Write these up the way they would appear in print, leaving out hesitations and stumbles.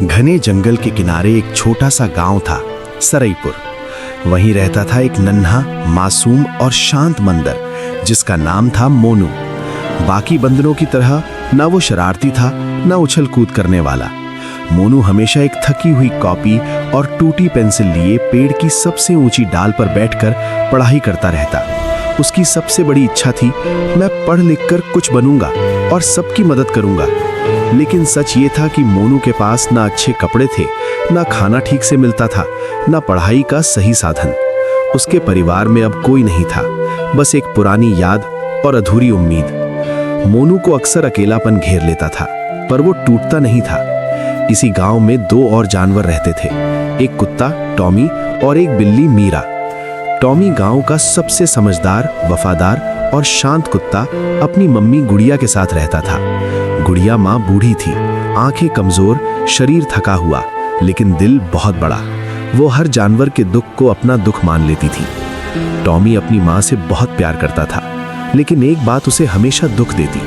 घने जंगल के किनारे एक छोटा सा गांव था, सरईपुर। वहीं रहता था एक नन्हा, मासूम और शांत बंदर जिसका नाम था मोनू। बाकी बंदरों की तरह ना वो शरारती था, ना उछल कूद करने वाला। मोनू हमेशा एक थकी हुई कॉपी और टूटी पेंसिल लिए पेड़ की सबसे ऊंची डाल पर बैठकर पढ़ाई करता रहता। उसकी सबसे बड़ी इच्छा थी, मैं पढ़ लिख कर कुछ बनूंगा और सबकी मदद करूंगा। लेकिन सच ये था कि मोनू के पास ना अच्छे कपड़े थे, ना खाना ठीक से मिलता था, ना पढ़ाई का सही साधन। उसके परिवार में अब कोई नहीं था, बस एक पुरानी याद और अधूरी उम्मीद। मोनू को अक्सर अकेलापन घेर लेता था, पर वो टूटता नहीं था। इसी गांव में दो और जानवर रहते थे, एक कुत्ता टॉमी और एक बिल्ली मीरा। टॉमी गांव का सबसे समझदार, वफादार और शांत कुत्ता अपनी मम्मी गुड़िया के साथ रहता था। गुड़िया माँ बूढ़ी थी, आंखें कमजोर, शरीर थका हुआ, लेकिन दिल बहुत बड़ा। वो हर जानवर के दुख को अपना दुख मान लेती थी। टॉमी अपनी माँ से बहुत प्यार करता था, लेकिन एक बात उसे हमेशा दुख देती,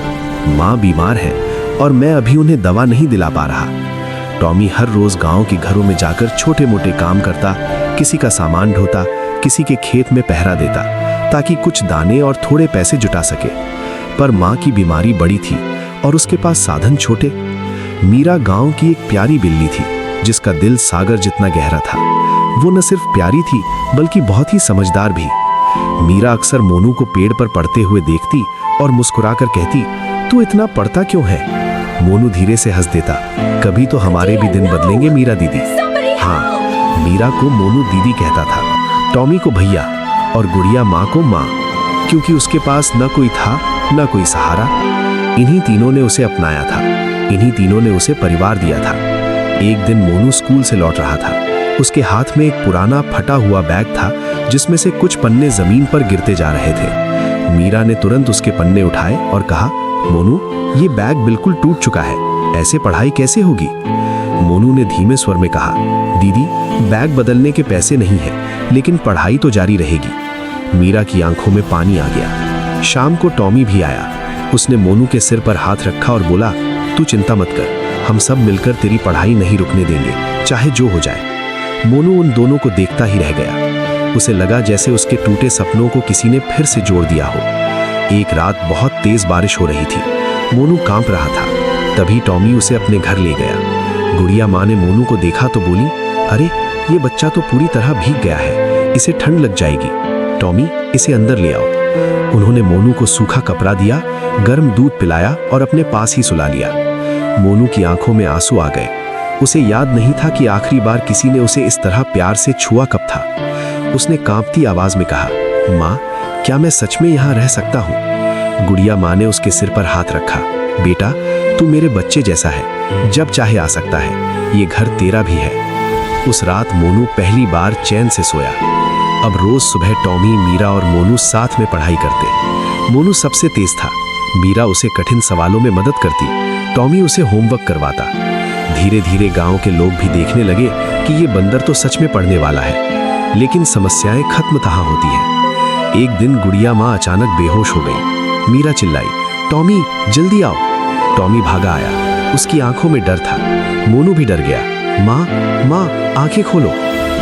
माँ बीमार है और मैं अभी उन्हें दवा नहीं दिला पा रहा। टॉमी हर रोज गांव के घरों में जाकर छोटे मोटे काम करता, किसी का सामान ढोता, किसी के खेत में पहरा देता, ताकि कुछ दाने और थोड़े पैसे जुटा सके। पर माँ की बीमारी बड़ी थी और उसके पास साधन छोटे। मीरा गांव की एक प्यारी बिल्ली थी, जिसका दिल सागर जितना गहरा था। वो न सिर्फ प्यारी थी, बल्कि बहुत ही समझदार भी। मीरा अक्सर मोनू को पेड़ पर पढ़ते हुए देखती और मुस्कुराकर कहती, तू इतना पढ़ता क्यों है? मोनू धीरे से हंस देता, कभी तो हमारे भी दिन बदलेंगे मीरा दीदी। हाँ, मीरा को मोनू दीदी कहता था, टॉमी को भैया और गुड़िया माँ को माँ, क्योंकि उसके पास न कोई था, न कोई सहारा। इन्हीं तीनों ने उसे अपनाया था, इन्हीं तीनों ने उसे परिवार दिया था। एक दिन मोनू स्कूल से लौट रहा था। उसके हाथ में एक पुराना फटा हुआ बैग था, जिसमें से कुछ पन्ने जमीन पर गिरते जा रहे थे। मीरा ने तुरंत उसके पन्ने उठाए और कहा, मोनू, ये बैग बिल्कुल टूट चुका है, ऐसे पढ़ाई कैसे होगी? मोनू ने धीमे स्वर में कहा, दीदी, बैग बदलने के पैसे नहीं है, लेकिन पढ़ाई तो जारी रहेगी। मीरा की आंखों में पानी आ गया। शाम को टॉमी भी आया। उसने मोनू के सिर पर हाथ रखा और बोला, तू चिंता मत कर, हम सब मिलकर तेरी पढ़ाई नहीं रुकने देंगे, चाहे जो हो जाए। मोनू उन दोनों को देखता ही रह गया। उसे लगा जैसे उसके टूटे सपनों को किसी ने फिर से जोड़ दिया हो। एक रात बहुत तेज बारिश हो रही थी। मोनू कांप रहा था। तभी टॉमी उसे अपने घर ले गया। गुड़िया माँ ने मोनू को देखा तो बोली, अरे, ये बच्चा तो पूरी तरह भीग गया है, इसे ठंड लग जाएगी। टॉमी, इसे अंदर ले आओ। उन्होंने मोनू को सूखा कपड़ा दिया, गर्म दूध पिलाया और अपने पास ही सुला लिया। मोनू की आंखों में आंसू आ गए। उसे याद नहीं था कि आखिरी बार किसी ने उसे इस तरह प्यार से छुआ कब था। उसने कांपती आवाज में कहा, माँ, क्या मैं सच में यहाँ रह सकता हूँ? गुड़िया माँ ने उसके सिर पर हाथ रखा, बेटा, तू मेरे बच्चे जैसा है, जब चाहे आ सकता है, ये घर तेरा भी है। उस रात मोनू पहली बार चैन से सोया। अब रोज सुबह टॉमी, मीरा और मोनू साथ में पढ़ाई करते। मोनू सबसे तेज था। मीरा उसे कठिन सवालों में मदद करती, टॉमी उसे होमवर्क करवाता। धीरे धीरे गांव के लोग भी देखने लगे कि ये बंदर तो सच में पढ़ने वाला है। लेकिन समस्याएं खत्म कहाँ होती हैं। एक दिन गुड़िया माँ अचानक बेहोश हो गई। मीरा चिल्लाई, टॉमी, जल्दी आओ। टॉमी भागा आया। उसकी आंखों में डर था। मोनू भी डर गया। माँ, माँ, आंखें खोलो।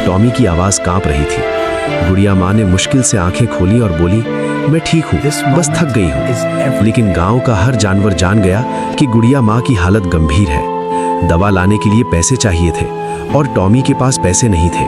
टॉमी की आवाज कांप रही थी। गुड़िया माँ ने मुश्किल से आंखें खोली और बोली, मैं ठीक हूँ, बस थक गई हूँ। लेकिन गांव का हर जानवर जान गया कि गुड़िया माँ की हालत गंभीर है। दवा लाने के लिए पैसे चाहिए थे और टॉमी के पास पैसे नहीं थे।